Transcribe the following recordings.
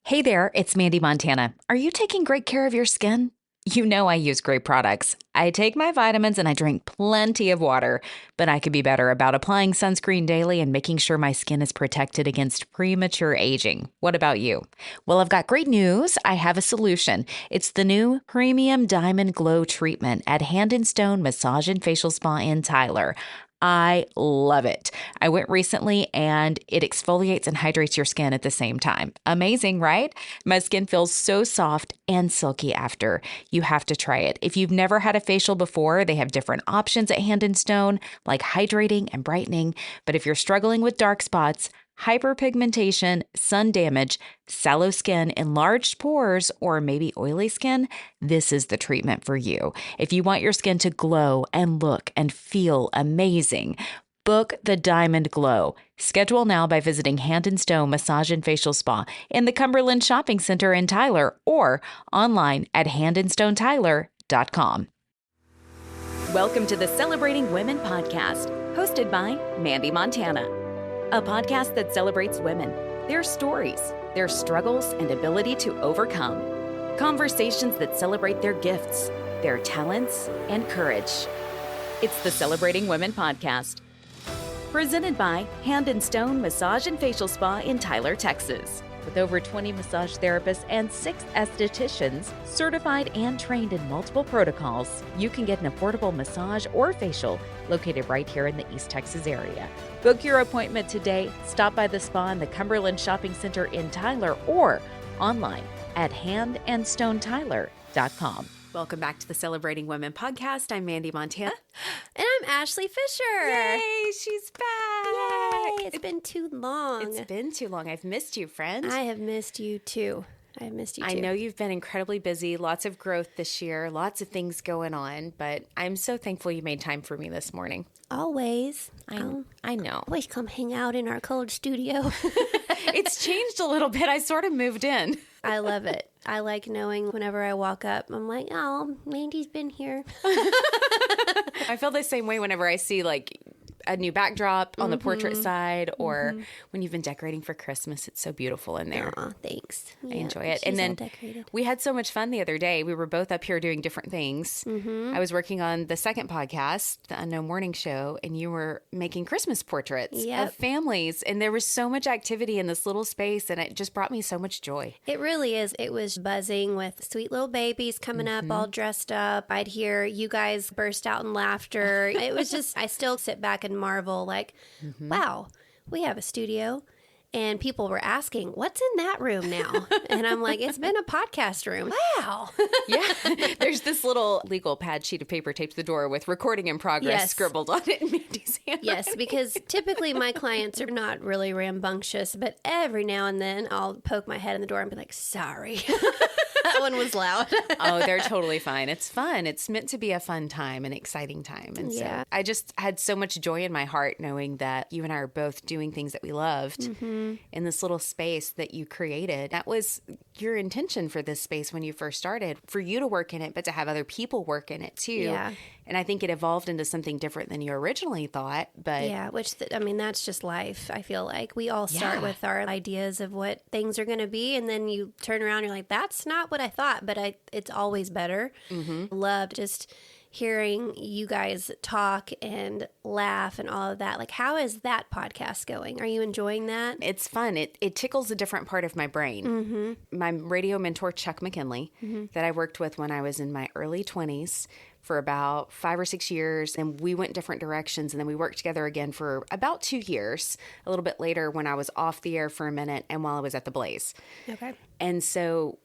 Hey there, it's Mandee Montana. Are you taking great care of your skin? You know I use great products. I take my vitamins and I drink plenty of water, but I could be better about applying sunscreen daily and making sure my skin is protected against premature aging. What about you? Well, I've got great news. I have a solution. It's the new Premium Diamond Glow Treatment at Hand & Stone Massage and Facial Spa in Tyler. I love it. I went recently and it exfoliates and hydrates your skin at the same time. Amazing, right? My skin feels so soft and silky after. You have to try it. If you've never had a facial before, they have different options at Hand & Stone, like hydrating and brightening. But if you're struggling with dark spots, hyperpigmentation, sun damage, sallow skin, enlarged pores, or maybe oily skin, this is the treatment for you. If you want your skin to glow and look and feel amazing, book the Diamond Glow. Schedule now by visiting Hand & Stone Massage and Facial Spa in the Cumberland Shopping Center in Tyler or online at handandstonetyler.com. Welcome to the Celebrating Women podcast, hosted by Mandee Montana. A podcast that celebrates women, their stories, their struggles, and ability to overcome. Conversations that celebrate their gifts, their talents, and courage. It's the Celebrating Women podcast. Presented by Hand & Stone Massage and Facial Spa in Tyler, Texas. With over 20 massage therapists and 6 estheticians, certified and trained in multiple protocols, you can get an affordable massage or facial located right here in the East Texas area. Book your appointment today. Stop by the spa in the Cumberland Shopping Center in Tyler or online at handandstonetyler.com. Welcome back to the Celebrating Women podcast. I'm Mandee Montana. And I'm Ashley Fisher. Yay, she's back. Yay, it's been too long. It's been too long. I've missed you, friend. I have missed you too. I know you've been incredibly busy, lots of growth this year, lots of things going on, but I'm so thankful you made time for me this morning. Always. I know. Always come hang out in our cold studio. It's changed a little bit. I sort of moved in. I love it. I like knowing whenever I walk up, I'm like, oh, Mandy's been here. I feel the same way whenever I see like a new backdrop on the portrait side or when you've been decorating for Christmas. It's so beautiful in there. Aw, thanks. I enjoy it. And then we had so much fun the other day. We were both up here doing different things. I was working on the second podcast, the Unknown Morning Show, and you were making Christmas portraits of families. And there was so much activity in this little space, and it just brought me so much joy. It really is. It was buzzing with sweet little babies coming up all dressed up. I'd hear you guys burst out in laughter. It was just, I still sit back and marvel like, wow, we have a studio. And people were asking, what's in that room now? And I'm like, it's been a podcast room. Wow. Yeah. There's this little legal pad sheet of paper taped to the door with recording in progress scribbled on it in Mandy's hand. Yes, because typically my clients are not really rambunctious, but every now and then I'll poke my head in the door and be like, sorry. That one was loud. Oh, they're totally fine. It's fun. It's meant to be a fun time, an exciting time. And so I just had so much joy in my heart knowing that you and I are both doing things that we loved in this little space that you created. That was your intention for this space when you first started, for you to work in it, but to have other people work in it too. Yeah. And I think it evolved into something different than you originally thought. But yeah, that's just life. I feel like we all start with our ideas of what things are going to be. And then you turn around and you're like, that's not what I thought, but it's always better. Loved just hearing you guys talk and laugh and all of that. Like, how is that podcast going? Are you enjoying that? It's fun. It tickles a different part of my brain. My radio mentor, Chuck McKinley, that I worked with when I was in my early 20s for about 5 or 6 years, and we went different directions, and then we worked together again for about 2 years, a little bit later when I was off the air for a minute and while I was at the Blaze. Okay. And so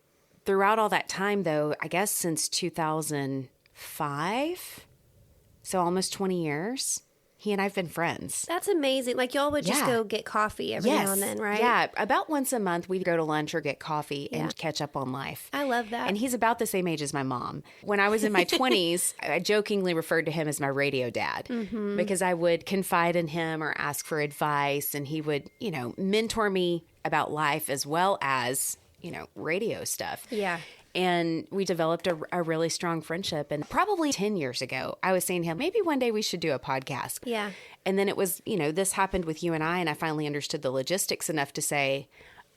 throughout all that time, though, I guess since 2005, so almost 20 years, he and I have been friends. That's amazing. Like, y'all would just go get coffee every now and then, right? Yeah. About once a month, we'd go to lunch or get coffee and catch up on life. I love that. And he's about the same age as my mom. When I was in my 20s, I jokingly referred to him as my radio dad because I would confide in him or ask for advice, and he would, mentor me about life as well as, radio stuff. Yeah. And we developed a really strong friendship. And probably 10 years ago, I was saying to him, maybe one day we should do a podcast. Yeah. And then it was, this happened with you and I finally understood the logistics enough to say,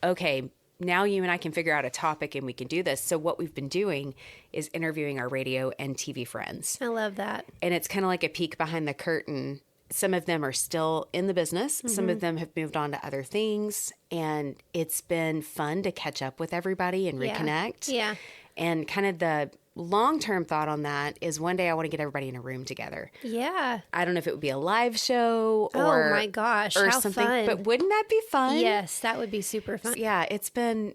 okay, now you and I can figure out a topic and we can do this. So what we've been doing is interviewing our radio and TV friends. I love that. And it's kind of like a peek behind the curtain. Some of them are still in the business. Some of them have moved on to other things. And it's been fun to catch up with everybody and reconnect. Yeah. And kind of the long-term thought on that is one day I want to get everybody in a room together. Yeah. I don't know if it would be a live show or oh my gosh, or how something, fun. but wouldn't that be fun? Yes, that would be super fun. Yeah, it's been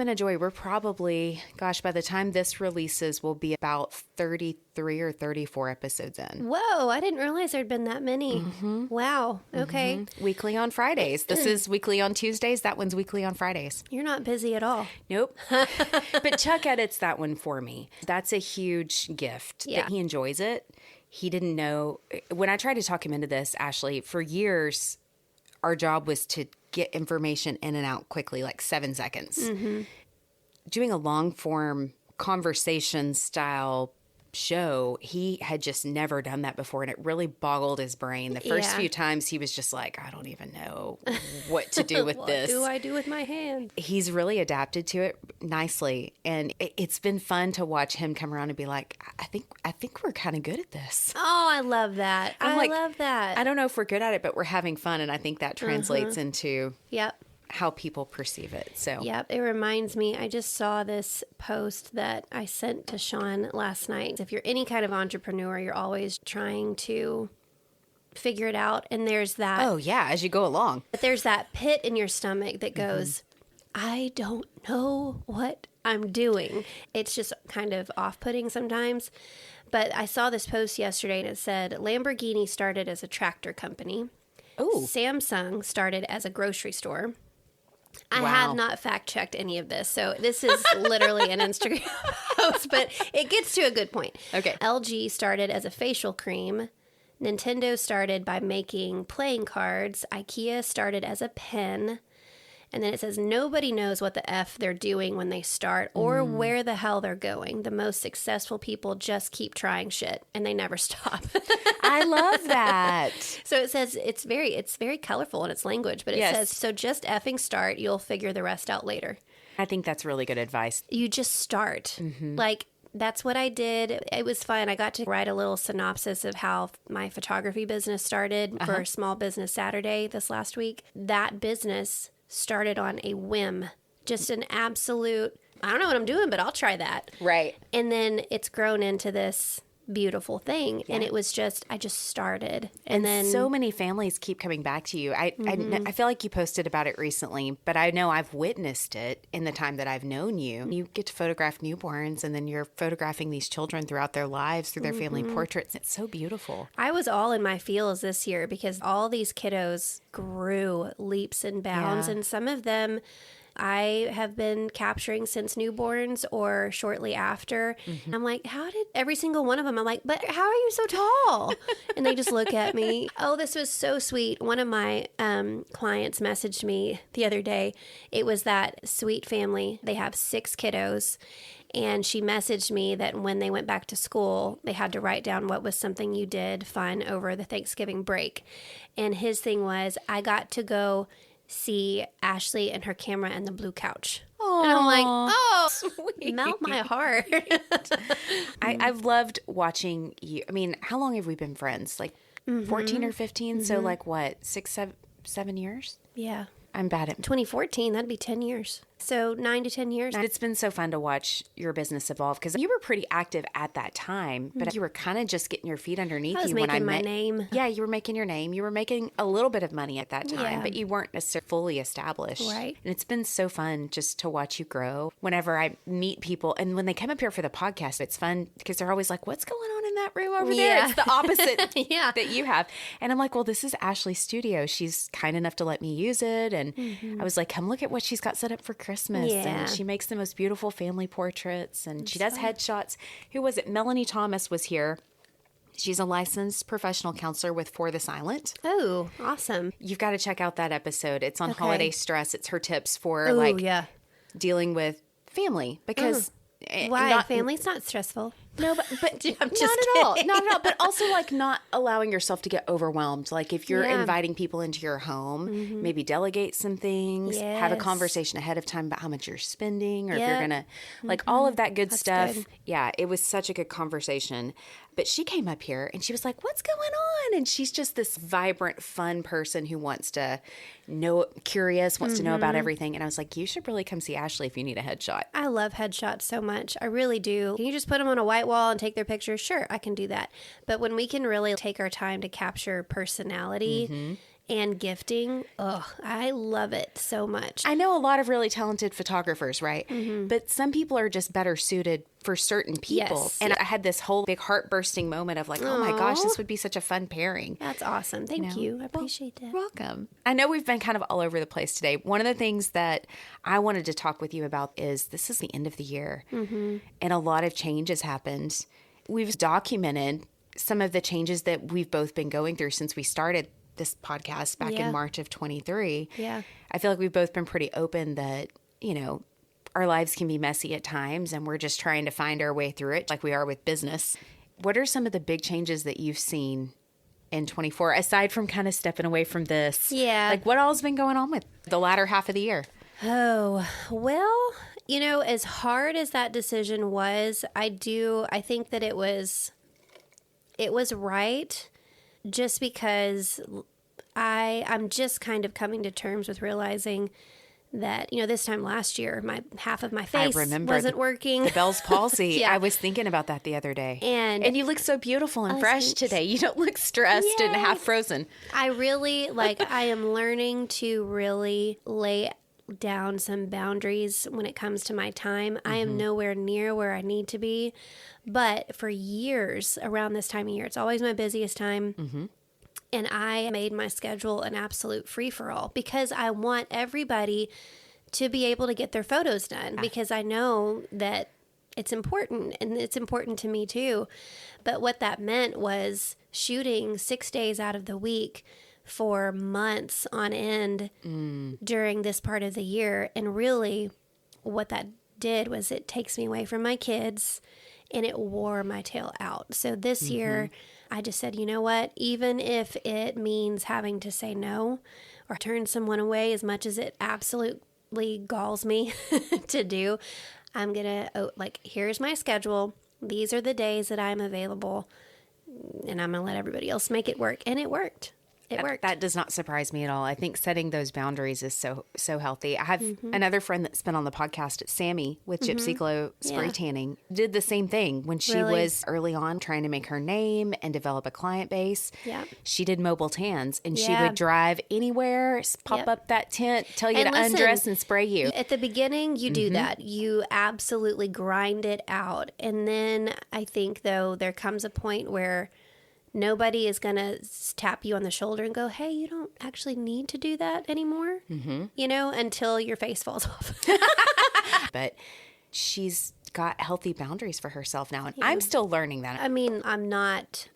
a joy. We're probably, gosh, by the time this releases, we'll be about 33 or 34 episodes in. Whoa, I didn't realize there'd been that many. Wow. Okay. Weekly on Fridays. This is weekly on Tuesdays. That one's weekly on Fridays. You're not busy at all. Nope. But Chuck edits that one for me. That's a huge gift that he enjoys it. He didn't know. When I tried to talk him into this, Ashley, for years, our job was to get information in and out quickly, like 7 seconds. Doing a long form conversation style show, he had just never done that before, and it really boggled his brain. The first few times he was just like, I don't even know what to do with this. What do I do with my hand? He's really adapted to it nicely, and it's been fun to watch him come around and be like, I think we're kind of good at this. Oh, I love that. I love that. I don't know if we're good at it, but we're having fun, and I think that translates into how people perceive it. So yep, it reminds me, I just saw this post that I sent to Sean last night. If you're any kind of entrepreneur, you're always trying to figure it out, and there's that as you go along, but there's that pit in your stomach that goes, I don't know what I'm doing. It's just kind of off-putting sometimes. But I saw this post yesterday, and it said Lamborghini started as a tractor company. Samsung started as a grocery store. I have not fact-checked any of this, so this is literally an Instagram post, but it gets to a good point. Okay. LG started as a facial cream. Nintendo started by making playing cards. IKEA started as a pen. And then it says, nobody knows what the F they're doing when they start or where the hell they're going. The most successful people just keep trying shit, and they never stop. I love that. So it says, it's very colorful in its language, but it says, so just effing start. You'll figure the rest out later. I think that's really good advice. You just start. Like, that's what I did. It was fun. I got to write a little synopsis of how my photography business started for Small Business Saturday this last week. That business started on a whim, just an absolute, I don't know what I'm doing, but I'll try that. Right. And then it's grown into this beautiful thing. And it was just, I just started. And then so many families keep coming back to you. I feel like you posted about it recently, but I know I've witnessed it in the time that I've known you. You get to photograph newborns, and then you're photographing these children throughout their lives, through their family portraits. It's so beautiful. I was all in my feels this year because all these kiddos grew leaps and bounds, and some of them I have been capturing since newborns or shortly after. I'm like, how did every single one of them? I'm like, but how are you so tall? And they just look at me. Oh, this was so sweet. One of my clients messaged me the other day. It was that sweet family. They have 6 kiddos. And she messaged me that when they went back to school, they had to write down what was something you did fun over the Thanksgiving break. And his thing was, I got to go see Ashley and her camera and the blue couch. Aww. And I'm like, oh, sweet. Melt my heart. I've loved watching you. I mean, how long have we been friends? Like 14 or 15? So like what, 6, 7 years? Yeah. I'm bad at 2014, that'd be 10 years. So 9 to 10 years. It's been so fun to watch your business evolve because you were pretty active at that time, but you were kind of just getting your feet underneath you when I met. my name. Yeah, you were making your name. You were making a little bit of money at that time, but you weren't necessarily fully established. Right. And it's been so fun just to watch you grow. Whenever I meet people, and when they come up here for the podcast, it's fun because they're always like, what's going on in that room over there? It's the opposite that you have. And I'm like, well, this is Ashley's studio. She's kind enough to let me use it. And I was like, come look at what she's got set up for Christmas. And she makes the most beautiful family portraits, and she does headshots. Who was it? Melanie Thomas was here. She's a licensed professional counselor with For the Silent. Oh, awesome. You've got to check out that episode. It's on holiday stress. It's her tips for dealing with family because why family's not stressful. No, but I'm not just at all. kidding. Not at all. But also like not allowing yourself to get overwhelmed. Like if you're Yeah. inviting people into your home, maybe delegate some things, have a Yes. conversation ahead of time about how much you're spending, or if Yep. you're going to like all of that good That's stuff. good. Yeah, it was such a good conversation. But she came up here and she was like, "What's going on?" And she's just this vibrant, fun person who wants to know, curious, wants to know about everything. And I was like, "You should really come see Ashley if you need a headshot." I love headshots so much. I really do. Can you just put them on a white wall and take their pictures? Sure, I can do that. But when we can really take our time to capture personality and gifting, I love it so much. I know a lot of really talented photographers, right? But some people are just better suited for certain people. Yes. And I had this whole big heart bursting moment of like, oh my gosh, this would be such a fun pairing. That's awesome. Thank you. I appreciate that. You're welcome. I know we've been kind of all over the place today. One of the things that I wanted to talk with you about is this is the end of the year and a lot of change has happened. We've documented some of the changes that we've both been going through since we started this podcast back in March of 23. Yeah. I feel like we've both been pretty open that, you know, our lives can be messy at times and we're just trying to find our way through it like we are with business. What are some of the big changes that you've seen in 24 aside from kind of stepping away from this? Yeah. Like what all's been going on with the latter half of the year? Oh, well, you know, as hard as that decision was, I think that it was right just because I'm just kind of coming to terms with realizing that, you know, this time last year, half of my face wasn't working. The Bell's palsy. Yeah. I was thinking about that the other day. And you look so beautiful and fresh thanks. today. You don't look stressed and half frozen. I really, I am learning to really lay down some boundaries when it comes to my time. I am nowhere near where I need to be. But for years around this time of year, it's always my busiest time. And I made my schedule an absolute free-for-all because I want everybody to be able to get their photos done because I know that it's important and it's important to me too. But what that meant was shooting 6 days out of the week for months on end during this part of the year. And really what that did was it takes me away from my kids and it wore my tail out. So this year I just said, you know what, even if it means having to say no or turn someone away as much as it absolutely galls me to do, I'm going to, here's my schedule. These are the days that I'm available and I'm going to let everybody else make it work. And it worked. It worked. That does not surprise me at all. I think setting those boundaries is so healthy. I have another friend that's been on the podcast, Sammy, with Gypsy Glow Spray Tanning, did the same thing when she was early on trying to make her name and develop a client base. Yeah. She did mobile tans and she would drive anywhere, pop up that tent, tell you And to listen, undress and spray you. At the beginning, you do that. You absolutely grind it out. And then I think, though, there comes a point where nobody is going to tap you on the shoulder and go, hey, you don't actually need to do that anymore, you know, until your face falls off. But she's got healthy boundaries for herself now. And I'm still learning that. I mean, I'm not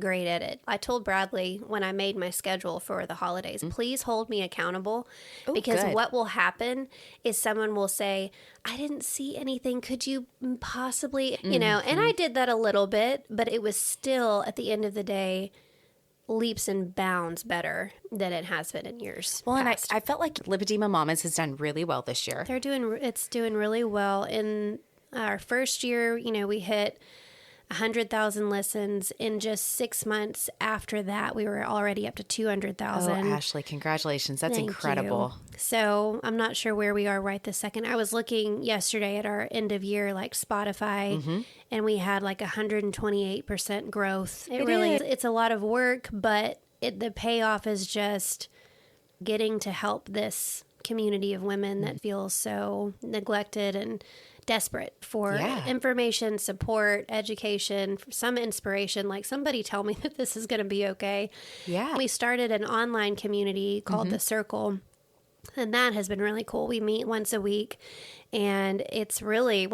great at it. I told Bradley when I made my schedule for the holidays, please hold me accountable because good. what will happen is someone will say, I didn't see anything. Could you possibly, you know, and I did that a little bit, but it was still at the end of the day, leaps and bounds better than it has been in years. Well, past. and I felt like Lipedema Mamas has done really well this year. It's doing really well. In our first year, you know, we hit 100,000 listens. In just 6 months after that, we were already up to 200,000. Oh, Ashley, congratulations. That's Thank incredible. you. So I'm not sure where we are right this second. I was looking yesterday at our end of year, Spotify, and we had 128% growth. It's a lot of work, but the payoff is just getting to help this community of women that feels so neglected and desperate for information, support, education, some inspiration. Somebody tell me that this is going to be okay. Yeah. We started an online community called The Circle, and that has been really cool. We meet once a week, and it's really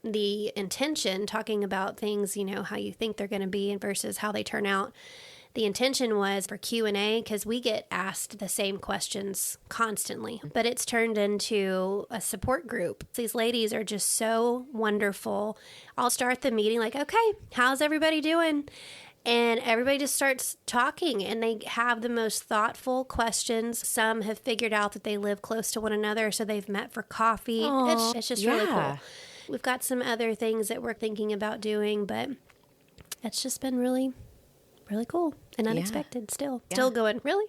the intention, talking about things, you know, how you think they're going to be versus how they turn out. The intention was for Q&A because we get asked the same questions constantly, but it's turned into a support group. These ladies are just so wonderful. I'll start the meeting like, okay, how's everybody doing? And everybody just starts talking, and they have the most thoughtful questions. Some have figured out that they live close to one another, so they've met for coffee. It's just really cool. We've got some other things that we're thinking about doing, but it's just been really, really cool and unexpected still. Still going, really?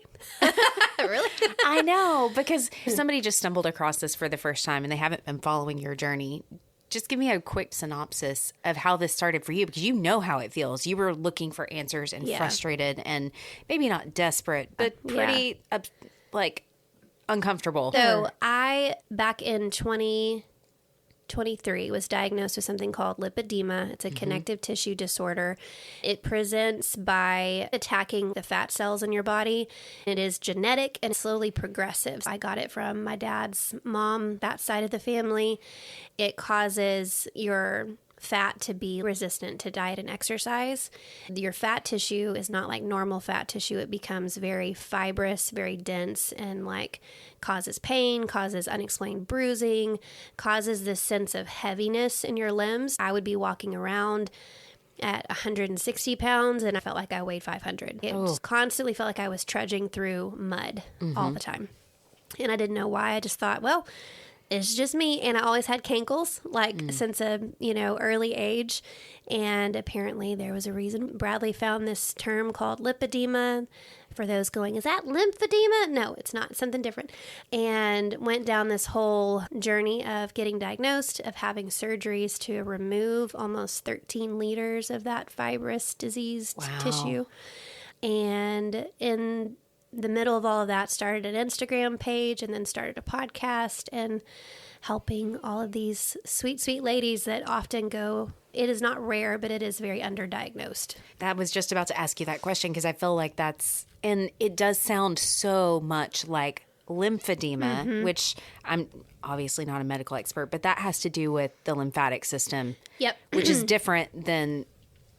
Really? I know, because if somebody just stumbled across this for the first time and they haven't been following your journey, just give me a quick synopsis of how this started for you, because you know how it feels. You were looking for answers and frustrated and maybe not desperate, but pretty uncomfortable. So I, back in 2023, was diagnosed with something called lipedema. It's a connective tissue disorder. It presents by attacking the fat cells in your body. It is genetic and slowly progressive. I got it from my dad's mom, that side of the family. It causes your fat to be resistant to diet and exercise. Your fat tissue is not like normal fat tissue. It becomes very fibrous, very dense, and causes pain, causes unexplained bruising, causes this sense of heaviness in your limbs. I would be walking around at 160 pounds and I felt like I weighed 500. It just constantly felt like I was trudging through mud all the time. And I didn't know why. I just thought, well, it's just me. And I always had cankles, since a, early age. And apparently there was a reason. Bradley found this term called lipedema. For those going, is that lymphedema? No, it's not. It's something different. And went down this whole journey of getting diagnosed, of having surgeries to remove almost 13 liters of that fibrous diseased tissue. And in the middle of all of that, started an Instagram page and then started a podcast and helping all of these sweet, sweet ladies that often go, it is not rare, but it is very underdiagnosed. That was just about to ask you that question, because I feel like and it does sound so much like lymphedema, which I'm obviously not a medical expert, but that has to do with the lymphatic system. Yep. Which is different than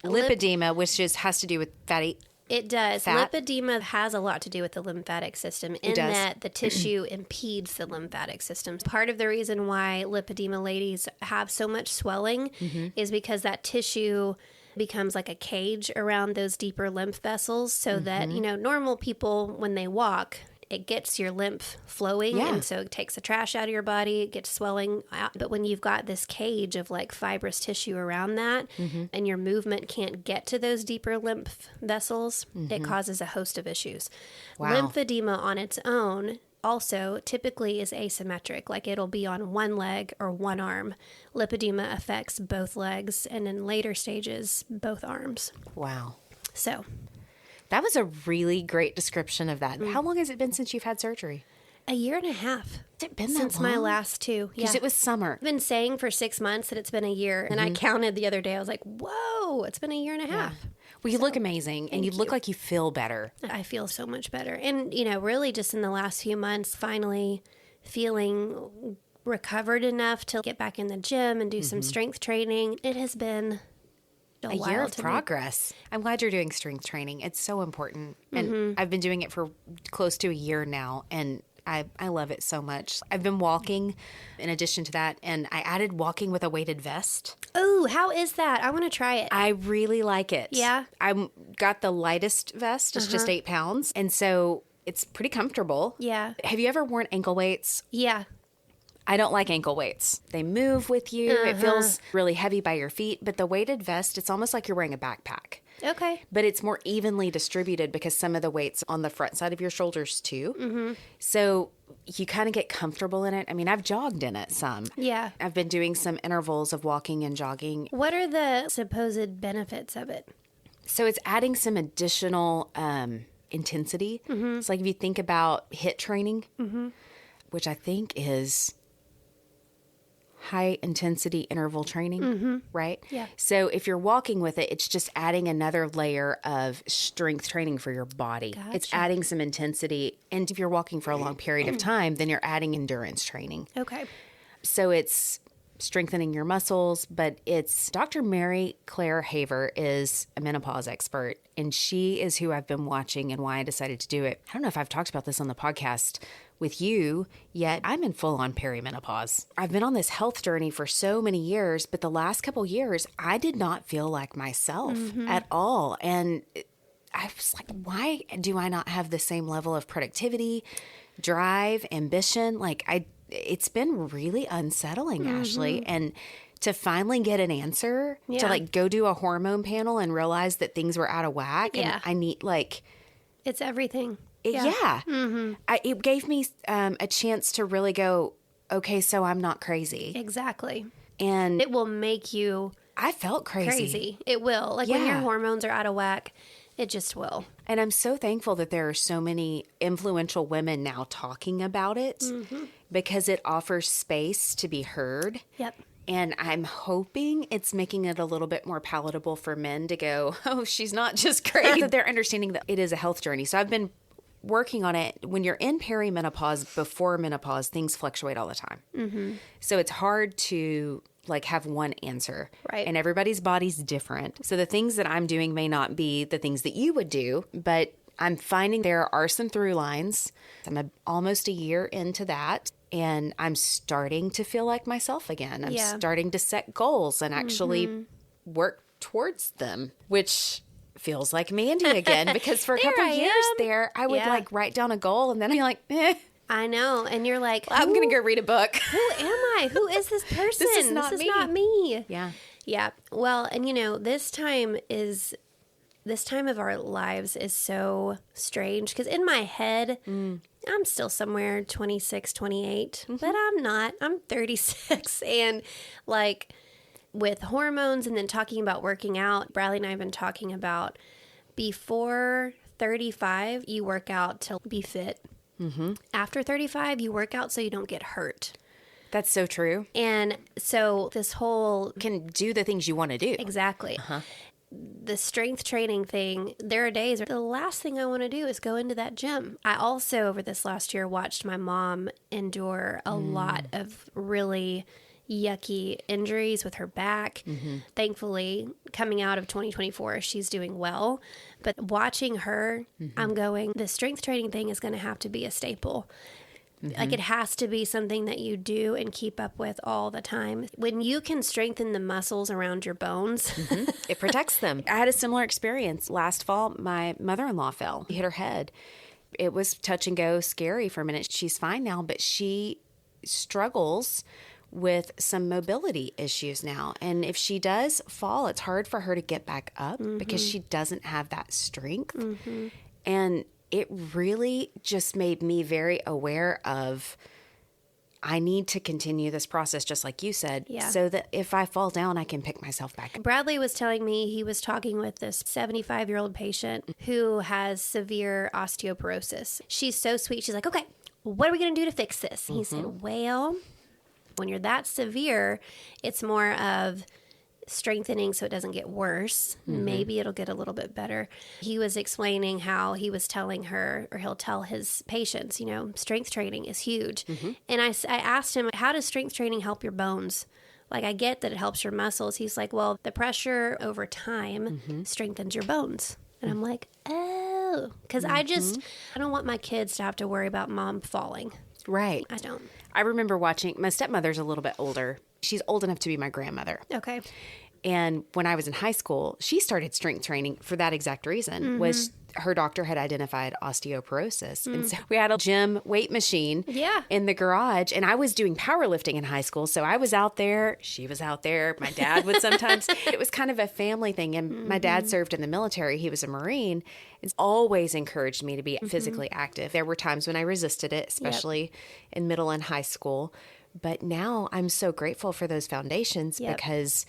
lipedema, which just has to do with fatty. It does. Fat. Lipedema has a lot to do with the lymphatic system in that the tissue impedes the lymphatic system. Part of the reason why lipedema ladies have so much swelling is because that tissue becomes like a cage around those deeper lymph vessels, so that, normal people, when they walk, it gets your lymph flowing, and so it takes the trash out of your body, it gets swelling out. But when you've got this cage of fibrous tissue around that, and your movement can't get to those deeper lymph vessels, it causes a host of issues. Lymphedema on its own also typically is asymmetric, it'll be on one leg or one arm. Lipedema affects both legs, and in later stages, both arms. Wow. So that was a really great description of that. How long has it been since you've had surgery? A year and a half. Has it been that since long? my last two? Because it was summer. I've been saying for 6 months that it's been a year, and I counted the other day. I was like, whoa, it's been a year and a half. Well, you look amazing, and you look like you feel better. I feel so much better. And, really just in the last few months, finally feeling recovered enough to get back in the gym and do some strength training. It has been a year of progress. I'm glad you're doing strength training. It's so important. And I've been doing it for close to a year now, and I love it so much. I've been walking in addition to that, and I added walking with a weighted vest. Oh, how is that? I want to try it. I really like it. Yeah? I got the lightest vest. It's just 8 pounds. And so it's pretty comfortable. Yeah. Have you ever worn ankle weights? Yeah. I don't like ankle weights. They move with you. It feels really heavy by your feet. But the weighted vest, it's almost like you're wearing a backpack. Okay. But it's more evenly distributed because some of the weight's on the front side of your shoulders too. So you kind of get comfortable in it. I mean, I've jogged in it some. Yeah. I've been doing some intervals of walking and jogging. What are the supposed benefits of it? So it's adding some additional intensity. It's like if you think about HIIT training, which I think is high intensity interval training, right? Yeah. So if you're walking with it, it's just adding another layer of strength training for your body. Gotcha. It's adding some intensity. And if you're walking for a long period of time, then you're adding endurance training. Okay. So it's strengthening your muscles, but it's Dr. Mary Claire Haver is a menopause expert, and she is who I've been watching and why I decided to do it. I don't know if I've talked about this on the podcast with you yet. I'm in full-on perimenopause. I've been on this health journey for so many years, but the last couple years, I did not feel like myself at all. And I was like, why do I not have the same level of productivity, drive, ambition? It's been really unsettling, Ashley. And to finally get an answer, to go do a hormone panel and realize that things were out of whack. Yeah. And I need it's everything. It gave me a chance to really go, okay, so I'm not crazy. Exactly. And it will make you I felt crazy. It will. When your hormones are out of whack, it just will. And I'm so thankful that there are so many influential women now talking about it because it offers space to be heard. Yep. And I'm hoping it's making it a little bit more palatable for men to go, oh, she's not just crazy. That they're understanding that it is a health journey. So I've been working on it. When you're in perimenopause, before menopause, things fluctuate all the time. So it's hard to have one answer. Right. And everybody's body's different. So the things that I'm doing may not be the things that you would do, but I'm finding there are some through lines. I'm almost a year into that, and I'm starting to feel like myself again. I'm starting to set goals and actually work towards them, which feels like Mandee again, because for a couple years there, I would write down a goal and then I'd be like, I know. And you're like, I'm going to go read a book. Who am I? Who is this person? This is not me. Yeah. Yeah. Well, and this time of our lives is so strange because in my head, I'm still somewhere 26, 28, but I'm not. I'm 36. And with hormones and then talking about working out, Bradley and I have been talking about before 35, you work out to be fit. After 35, you work out so you don't get hurt. That's so true. And so this whole... can do the things you want to do. Exactly. The strength training thing, there are days where the last thing I want to do is go into that gym. I also, over this last year, watched my mom endure a lot of really yucky injuries with her back. Thankfully, coming out of 2024, she's doing well. But watching her, I'm going, the strength training thing is going to have to be a staple. It has to be something that you do and keep up with all the time. When you can strengthen the muscles around your bones, it protects them. I had a similar experience last fall. My mother-in-law fell, hit her head. It was touch and go, scary for a minute. She's fine now, but she struggles with some mobility issues now. And if she does fall, it's hard for her to get back up because she doesn't have that strength. And it really just made me very aware of, I need to continue this process, just like you said, so that if I fall down, I can pick myself back up. Bradley was telling me he was talking with this 75-year-old patient who has severe osteoporosis. She's so sweet. She's like, okay, what are we going to do to fix this? And he said, well, when you're that severe, it's more of strengthening so it doesn't get worse. Maybe it'll get a little bit better. He was explaining how he was telling her, or he'll tell his patients, strength training is huge. And I asked him, how does strength training help your bones? I get that it helps your muscles. He's like, well, the pressure over time strengthens your bones. And I'm like, oh, because I don't want my kids to have to worry about mom falling. Right. I don't. I remember watching, my stepmother's a little bit older. She's old enough to be my grandmother. Okay. And when I was in high school, she started strength training for that exact reason, was her doctor had identified osteoporosis. And so we had a gym weight machine in the garage, and I was doing powerlifting in high school. So I was out there, she was out there, my dad would sometimes. It was kind of a family thing. And my dad served in the military. He was a Marine. It's always encouraged me to be physically active. There were times when I resisted it, especially in middle and high school. But now I'm so grateful for those foundations because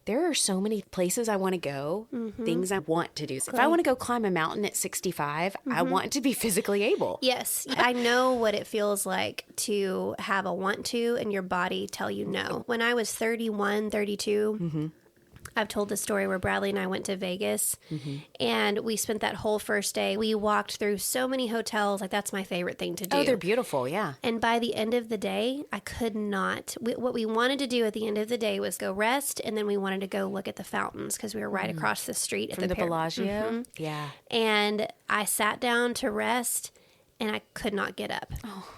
there are so many places I want to go, things I want to do. So if I want to go climb a mountain at 65, I want to be physically able. Yes. I know what it feels like to have a want to and your body tell you no. When I was 31, 32, I've told the story where Bradley and I went to Vegas and we spent that whole first day. We walked through so many hotels. Like, that's my favorite thing to do. Oh, they're beautiful. Yeah. And by the end of the day, I could not. What we wanted to do at the end of the day was go rest, and then we wanted to go look at the fountains because we were right across the street From the Bellagio. Yeah. And I sat down to rest, and I could not get up.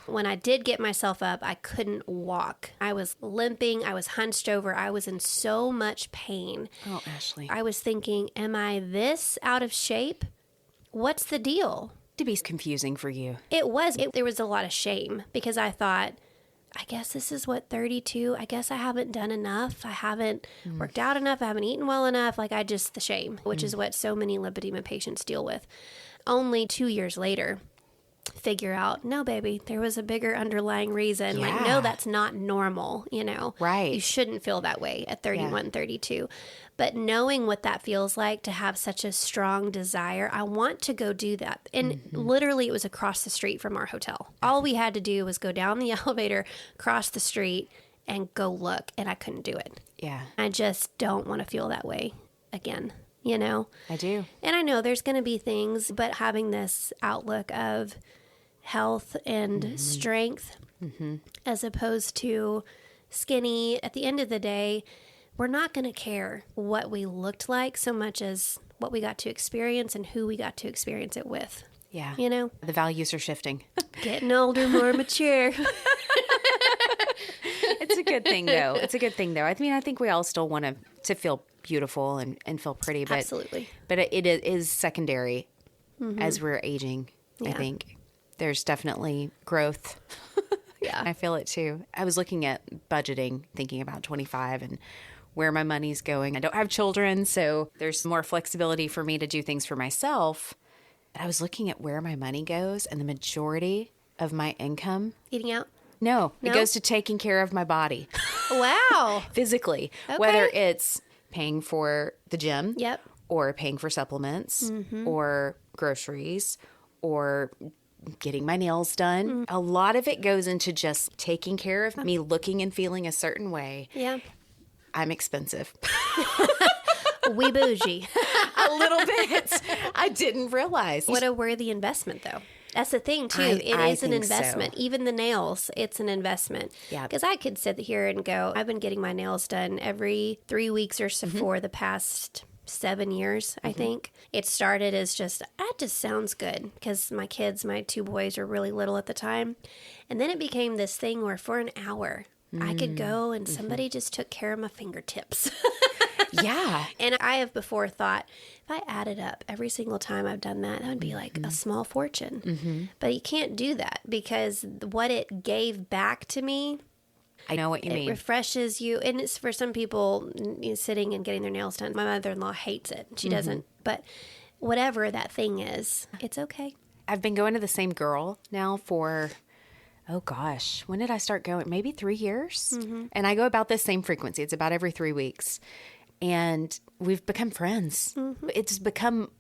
When I did get myself up, I couldn't walk. I was limping. I was hunched over. I was in so much pain. Oh, Ashley. I was thinking, am I this out of shape? What's the deal? To be confusing for you. It was. There was a lot of shame because I thought, I guess this is what, 32? I guess I haven't done enough. I haven't worked out enough. I haven't eaten well enough. Like, the shame, which is what so many lymphedema patients deal with. Only 2 years later, figure out, no, baby, there was a bigger underlying reason. Yeah. Like, no, that's not normal, Right. You shouldn't feel that way at 31, 32. But knowing what that feels like to have such a strong desire, I want to go do that. And literally, it was across the street from our hotel. All we had to do was go down the elevator, cross the street, and go look. And I couldn't do it. Yeah. I just don't want to feel that way again, I do. And I know there's going to be things, but having this outlook of health and strength as opposed to skinny, at the end of the day, we're not going to care what we looked like so much as what we got to experience and who we got to experience it with. Yeah. The values are shifting. Getting older, more mature. It's a good thing, though. I mean, I think we all still want to feel beautiful and feel pretty. But, Absolutely. But it is secondary as we're aging, I think. There's definitely growth. Yeah. I feel it, too. I was looking at budgeting, thinking about 25 and where my money's going. I don't have children, so there's more flexibility for me to do things for myself. But I was looking at where my money goes, and the majority of my income... Eating out? No, it goes to taking care of my body. Wow. Physically. Okay. Whether it's paying for the gym. Yep. Or paying for supplements. Or groceries. Or getting my nails done. A lot of it goes into just taking care of me, looking and feeling a certain way. Yeah. I'm expensive. We bougie. A little bit. I didn't realize. What a worthy investment, though. That's the thing, too. It I is an think so. investment. Even the nails, it's an investment. Yeah. Because I could sit here and go, I've been getting my nails done every 3 weeks or so for the past 7 years, I think. It started as just, that just sounds good. Because my 2 boys were really little at the time. And then it became this thing where for an hour, I could go and somebody just took care of my fingertips. Yeah. And I have before thought, if I added up every single time I've done that, that would be like a small fortune. But you can't do that because what it gave back to me, I know what you it mean. refreshes you. And it's for some people sitting and getting their nails done. My mother-in-law hates it. She doesn't. But whatever that thing is, it's okay. I've been going to the same girl now for... Oh gosh, when did I start going? Maybe 3 years? And I go about the same frequency. It's about every 3 weeks. And we've become friends. It's become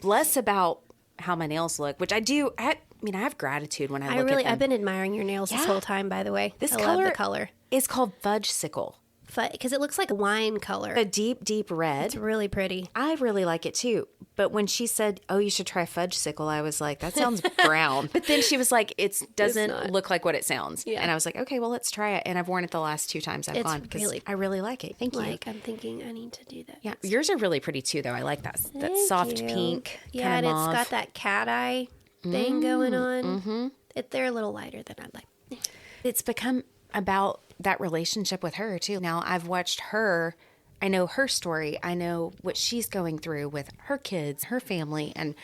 less about how my nails look, which I do. I have gratitude when I look at them. I've been admiring your nails this whole time, by the way. This I color love the color. is called fudge sickle. Because it looks like a wine color. A deep, deep red. It's really pretty. I really like it too. But when she said, "Oh, you should try fudge sickle," I was like, "That sounds brown." But then she was like, "It doesn't look like what it sounds." Yeah. And I was like, "Okay, well, let's try it." And I've worn it the last 2 times I've gone because I really like it. Thank you. I'm thinking I need to do that. Yeah, yours are really pretty too, though. I like that soft you. pink. Yeah, kind and of it's mauve. got that cat eye thing going on. They're a little lighter than I'd like. It's become about that relationship with her too. Now I've watched her. I know her story. I know what she's going through with her kids, her family, and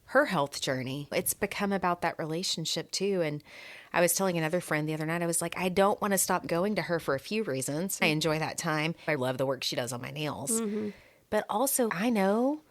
her health journey. It's become about that relationship too. And I was telling another friend the other night, I was like, I don't want to stop going to her for a few reasons. I enjoy that time. I love the work she does on my nails. But also, I know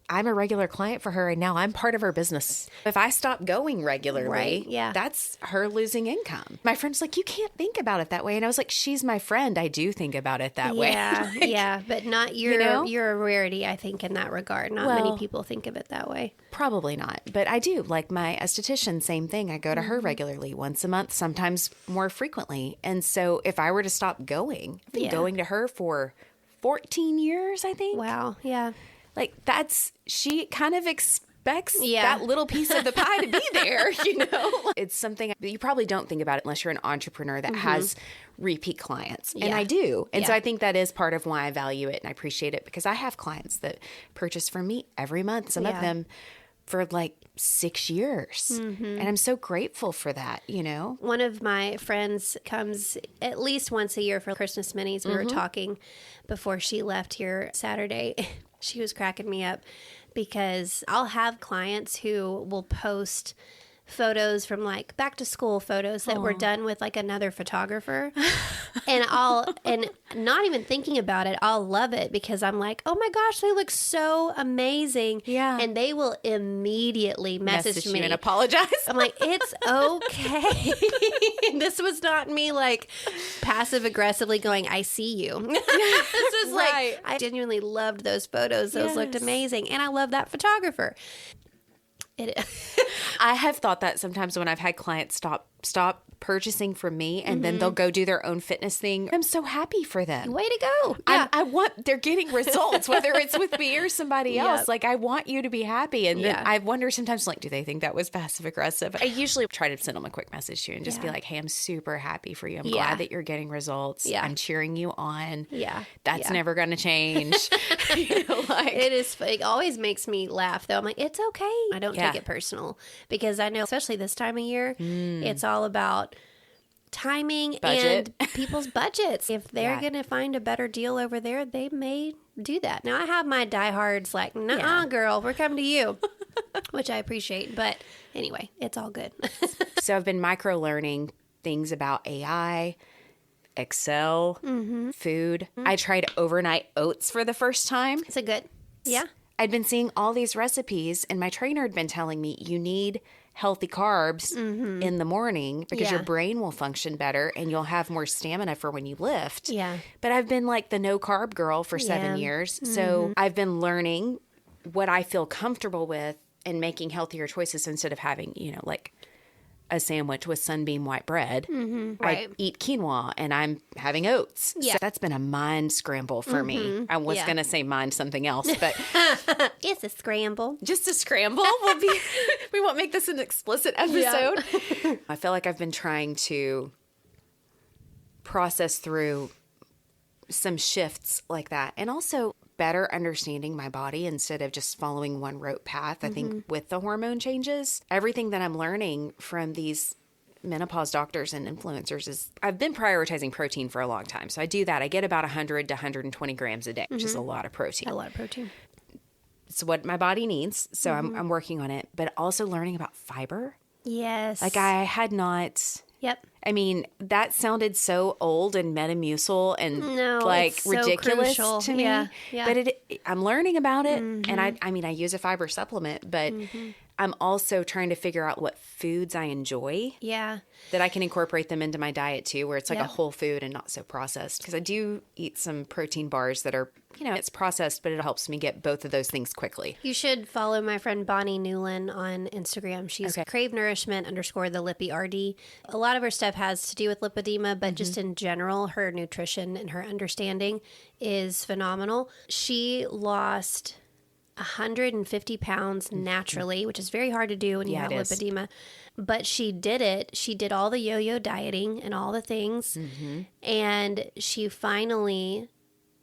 I'm a regular client for her, and now I'm part of her business. If I stop going regularly, Right, yeah. that's her losing income. My friend's like, you can't think about it that way. And I was like, she's my friend. I do think about it that way. Yeah, but not you're a rarity, I think, in that regard. Not many people think of it that way. Probably not. But I do. Like my esthetician, same thing. I go to her regularly, once a month, sometimes more frequently. And so if I were to stop going, I've been going to her for 14 years, I think. Wow. Yeah. Like she kind of expects that little piece of the pie to be there, It's something you probably don't think about it unless you're an entrepreneur that has repeat clients. And I do. And so I think that is part of why I value it and I appreciate it, because I have clients that purchase from me every month, some of them for like 6 years. And I'm so grateful for that, One of my friends comes at least once a year for Christmas minis. We were talking before she left here Saturday. She was cracking me up because I'll have clients who will post photos from like back to school photos that were done with like another photographer. And not even thinking about it, I'll love it because I'm like, oh my gosh, they look so amazing. Yeah. And they will immediately message me you and apologize. I'm like, it's okay. This was not me like passive aggressively going, I see you. This was like, I genuinely loved those photos. Those looked amazing. And I love that photographer. I have thought that sometimes when I've had clients stop purchasing from me and then they'll go do their own fitness thing. I'm so happy for them. Way to go. Yeah. I want they're getting results, whether it's with me or somebody else. Like, I want you to be happy. And then I wonder sometimes, like, do they think that was passive aggressive? I usually try to send them a quick message to you and just be like, hey, I'm super happy for you. I'm glad that you're getting results. Yeah. I'm cheering you on. Yeah. That's never going to change. It always makes me laugh, though. I'm like, it's okay. I don't take it personal because I know, especially this time of year, it's all about timing and people's budgets. If they're going to find a better deal over there, they may do that. Now, I have my diehards like, nah, girl, we're coming to you, which I appreciate. But anyway, it's all good. So I've been micro-learning things about AI, Excel, food. I tried overnight oats for the first time. Is it good? Yeah. I'd been seeing all these recipes, and my trainer had been telling me you need healthy carbs in the morning because your brain will function better and you'll have more stamina for when you lift. Yeah. But I've been like the no carb girl for 7 years. So I've been learning what I feel comfortable with and making healthier choices instead of having, like a sandwich with Sunbeam white bread. I eat quinoa and I'm having oats. Yeah. So that's been a mind scramble for me. I was going to say mind something else, but it's a scramble. Just a scramble. We won't make this an explicit episode. Yeah. I feel like I've been trying to process through some shifts like that. And also better understanding my body instead of just following one rote path. I think with the hormone changes, everything that I'm learning from these menopause doctors and influencers is I've been prioritizing protein for a long time. So I do that. I get about 100 to 120 grams a day, which is a lot of protein. A lot of protein. It's what my body needs. So I'm working on it, but also learning about fiber. Yes. Like I had not... Yep. I mean, that sounded so old and Metamucil and it's so ridiculous crucial. to me. Yeah. But I'm learning about it. And I use a fiber supplement, but I'm also trying to figure out what foods I enjoy. Yeah. That I can incorporate them into my diet too, where it's like a whole food and not so processed. Because I do eat some protein bars that are, it's processed, but it helps me get both of those things quickly. You should follow my friend Bonnie Newlin on Instagram. She's Crave Nourishment _ the Lippy RD. A lot of her stuff has to do with lipedema, but just in general, her nutrition and her understanding is phenomenal. She lost 150 pounds naturally, which is very hard to do when you have lipedema. But she did it. She did all the yo-yo dieting and all the things. And she finally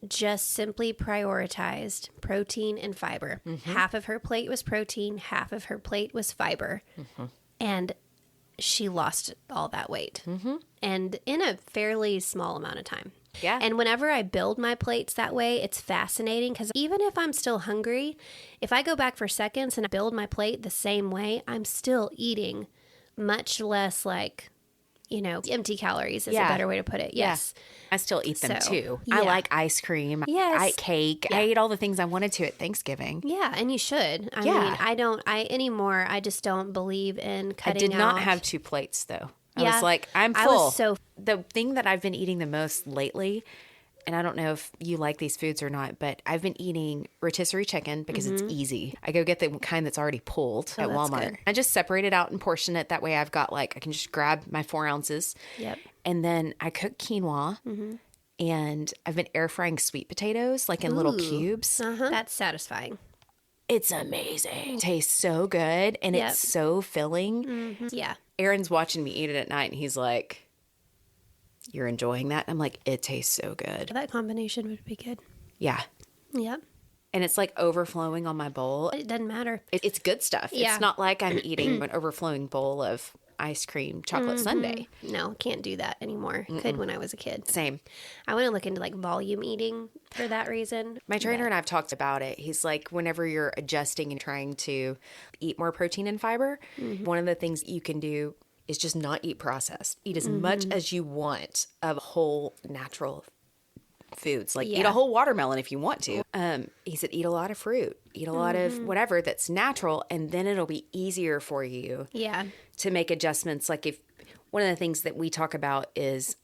just simply prioritized protein and fiber. Half of her plate was protein, half of her plate was fiber. And she lost all that weight. And in a fairly small amount of time. Yeah. And whenever I build my plates that way, it's fascinating because even if I'm still hungry, if I go back for seconds and I build my plate the same way, I'm still eating much less empty calories is a better way to put it. Yes. Yeah. I still eat them too. Yeah. I like ice cream. Yes. I eat cake. I ate all the things I wanted to at Thanksgiving. Yeah, and you should. I mean, I just don't believe in cutting out. I did not have 2 plates though. I was like, I'm full. The thing that I've been eating the most lately, and I don't know if you like these foods or not, but I've been eating rotisserie chicken because it's easy. I go get the kind that's already pulled at Walmart. Good. I just separate it out and portion it. That way I've got I can just grab my 4 ounces. Yep. And then I cook quinoa And I've been air frying sweet potatoes, like in little cubes. That's satisfying. It's amazing. It tastes so good, and Yep. it's so filling. Yeah. Aaron's watching me eat it at night, and he's like, "You're enjoying that?" I'm like, "It tastes so good." That combination would be good. Yeah. Yep. And it's like overflowing on my bowl. It doesn't matter. It's good stuff. Yeah. It's not like I'm eating an overflowing bowl of ice cream chocolate sundae. No, can't do that anymore. Could when I was a kid. Same. I want to look into like volume eating for that reason. My trainer and I've talked about it. He's like, whenever you're adjusting and trying to eat more protein and fiber, one of the things you can do is just not eat processed. Eat as much as you want of whole natural foods. Like eat a whole watermelon if you want to. He said, eat a lot of fruit, eat a lot of whatever that's natural, and then it'll be easier for you Yeah. to make adjustments. Like if one of the things that we talk about is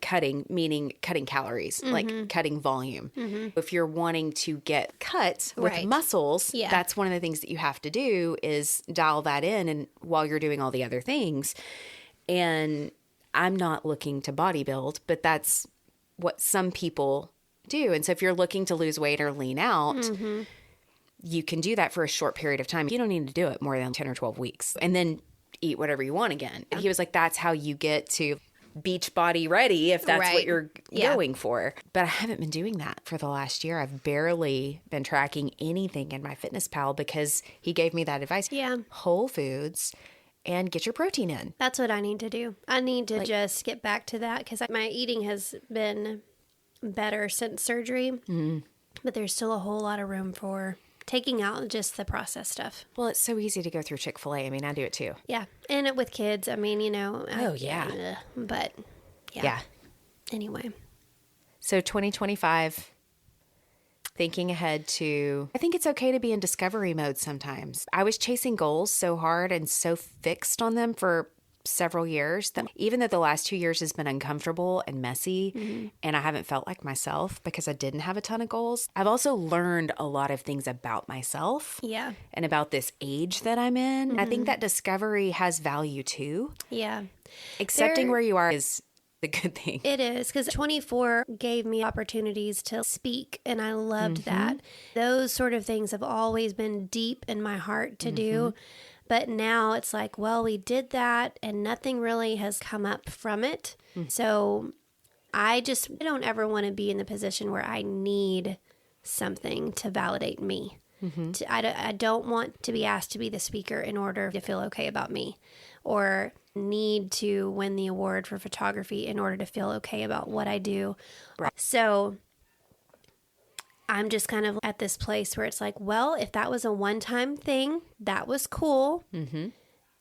cutting, meaning cutting calories, like cutting volume. If you're wanting to get cut with Right. muscles, Yeah. that's one of the things that you have to do is dial that in, and while you're doing all the other things. And I'm not looking to bodybuild, but that's what some people do. And so if you're looking to lose weight or lean out, you can do that for a short period of time. You don't need to do it more than 10 or 12 weeks and then eat whatever you want again. And he was like, that's how you get to beach body ready if that's what Right. you're Yeah. going for. But I haven't been doing that for the last year. I've barely been tracking anything in my Fitness Pal because he gave me that advice. Yeah. Whole foods and get your protein in. That's what I need to do. I need to just get back to that because my eating has been better since surgery. But there's still a whole lot of room for taking out just the processed stuff. Well, it's so easy to go through Chick-fil-A. I mean, I do it too. Yeah. And it, with kids, I mean, you know. Oh, yeah. But yeah. Yeah. Anyway. So 2025, thinking ahead to, I think it's okay to be in discovery mode sometimes. I was chasing goals so hard and so fixed on them for several years that even though the last 2 years has been uncomfortable and messy and I haven't felt like myself because I didn't have a ton of goals, I've also learned a lot of things about myself Yeah. and about this age that I'm in. I think that discovery has value too. Yeah. Accepting There- where you are is the good thing. It is because 24 gave me opportunities to speak, and I loved that. Those sort of things have always been deep in my heart to do. But now it's like, well, we did that, and nothing really has come up from it. So I don't ever want to be in the position where I need something to validate me. I don't want to be asked to be the speaker in order to feel okay about me, or need to win the award for photography in order to feel okay about what I do. Right. So I'm just kind of at this place where it's like, well, if that was a one-time thing, that was cool.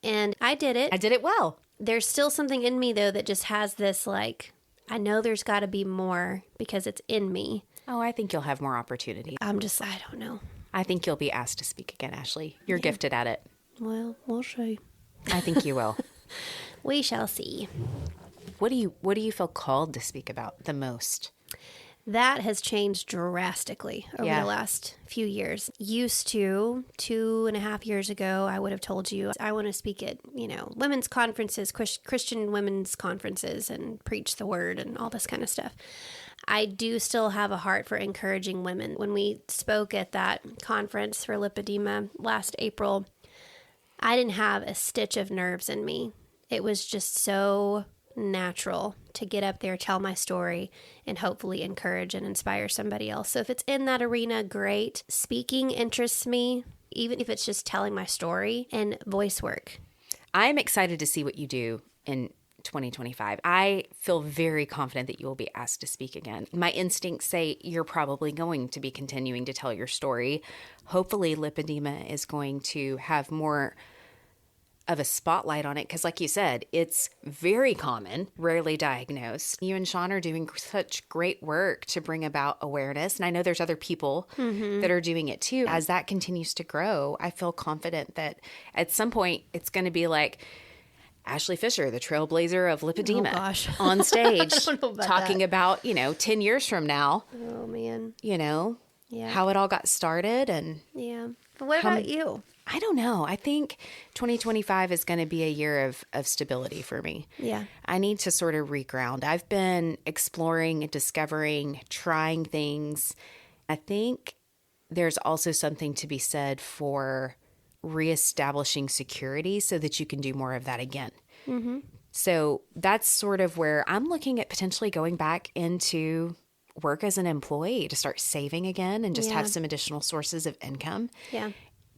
And I did it. I did it well. There's still something in me, though, that just has this, like, I know there's got to be more because it's in me. Oh, I think you'll have more opportunity. I don't know. I think you'll be asked to speak again, Ashley. You're gifted at it. Well, we'll see. I think you will. We shall see. What do you feel called to speak about the most? That has changed drastically over the last few years. Used to 2.5 years ago, I would have told you I want to speak at, women's conferences, Christian women's conferences, and preach the word and all this kind of stuff. I do still have a heart for encouraging women. When we spoke at that conference for lipedema last April, I didn't have a stitch of nerves in me. It was just so natural to get up there, tell my story, and hopefully encourage and inspire somebody else. So if it's in that arena, great. Speaking interests me, even if it's just telling my story, and voice work. I'm excited to see what you do in 2025. I feel very confident that you will be asked to speak again. My instincts say you're probably going to be continuing to tell your story. Hopefully lipedema is going to have more of a spotlight on it because, like you said, it's very common, rarely diagnosed. You and Sean are doing such great work to bring about awareness, and I know there's other people that are doing it too. As that continues to grow, I feel confident that at some point it's going to be like Ashley Fisher, the trailblazer of lipedema, on stage talking about, 10 years from now, Oh, man. how it all got started. And Yeah. But what about you? I don't know. I think 2025 is going to be a year of stability for me. Yeah. I need to sort of reground. I've been exploring, discovering, trying things. I think there's also something to be said for reestablishing security so that you can do more of that again. Mm-hmm. So that's sort of where I'm looking at potentially going back into work as an employee to start saving again and just have some additional sources of income. Yeah.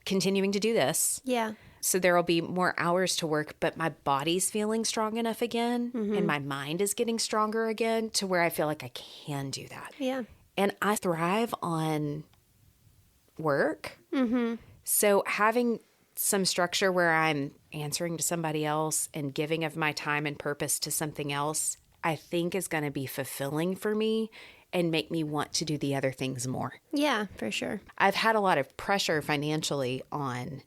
Continuing to do this. Yeah. So there will be more hours to work, but my body's feeling strong enough again and my mind is getting stronger again to where I feel like I can do that. Yeah. And I thrive on work. Mm-hmm. So having some structure where I'm answering to somebody else and giving of my time and purpose to something else, I think is going to be fulfilling for me and make me want to do the other things more. Yeah, for sure. I've had a lot of pressure financially on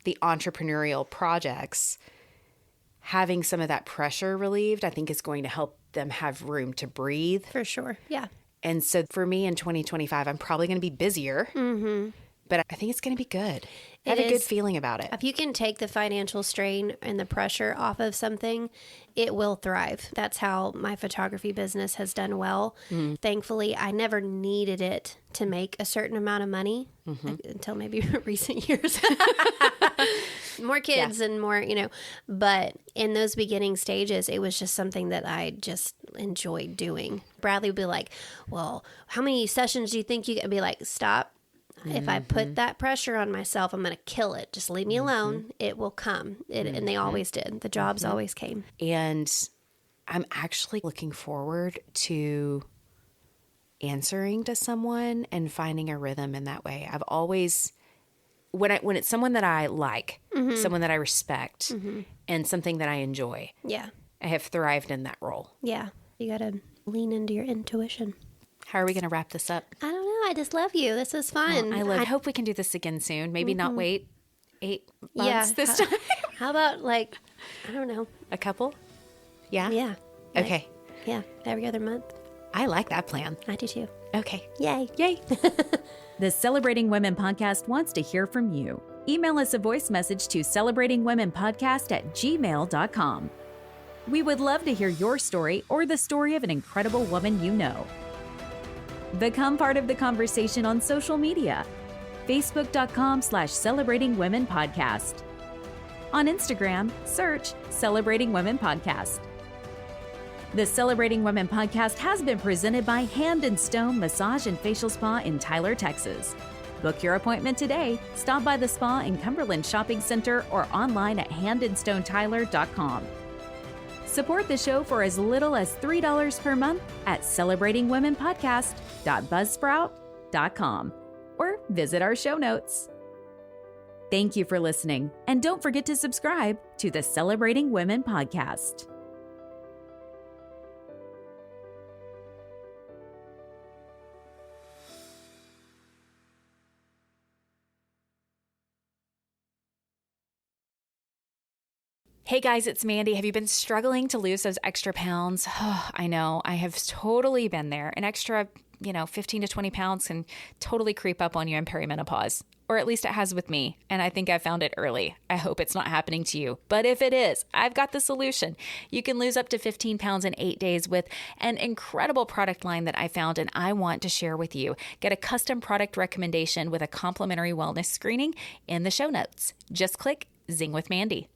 the entrepreneurial projects. Having some of that pressure relieved, I think is going to help them have room to breathe. For sure. Yeah. And so for me in 2025, I'm probably going to be busier, but I think it's going to be good. I have a good feeling about it. If you can take the financial strain and the pressure off of something, it will thrive. That's how my photography business has done well. Thankfully, I never needed it to make a certain amount of money until maybe recent years. More kids and more, but in those beginning stages, it was just something that I just enjoyed doing. Bradley would be like, well, how many sessions do you think you can be like, stop. If I put that pressure on myself, I'm going to kill it. Just leave me alone. It will come. And they always did. The jobs always came. And I'm actually looking forward to answering to someone and finding a rhythm in that way. I've always, when it's someone that I like, someone that I respect, and something that I enjoy, Yeah. I have thrived in that role. Yeah. You got to lean into your intuition. How are we going to wrap this up? I don't know. I just love you. This is fun. I hope we can do this again soon. Maybe not wait 8 months this time. How about I don't know. A couple? Yeah? Yeah. Okay. Yeah. Every other month. I like that plan. I do too. Okay. Yay. Yay. The Celebrating Women podcast wants to hear from you. Email us a voice message to celebratingwomenpodcast@gmail.com. We would love to hear your story or the story of an incredible woman you know. Become part of the conversation on social media. Facebook.com/Celebrating Women Podcast. On Instagram, search Celebrating Women Podcast. The Celebrating Women Podcast has been presented by Hand and Stone Massage and Facial Spa in Tyler, Texas. Book your appointment today. Stop by the spa in Cumberland Shopping Center or online at handandstonetyler.com. Support the show for as little as $3 per month at celebratingwomenpodcast.buzzsprout.com or visit our show notes. Thank you for listening, and don't forget to subscribe to the Celebrating Women Podcast. Hey guys, it's Mandee. Have you been struggling to lose those extra pounds? Oh, I know. I have totally been there. An extra, 15 to 20 pounds can totally creep up on you in perimenopause. Or at least it has with me. And I think I found it early. I hope it's not happening to you. But if it is, I've got the solution. You can lose up to 15 pounds in 8 days with an incredible product line that I found and I want to share with you. Get a custom product recommendation with a complimentary wellness screening in the show notes. Just click Zing with Mandee.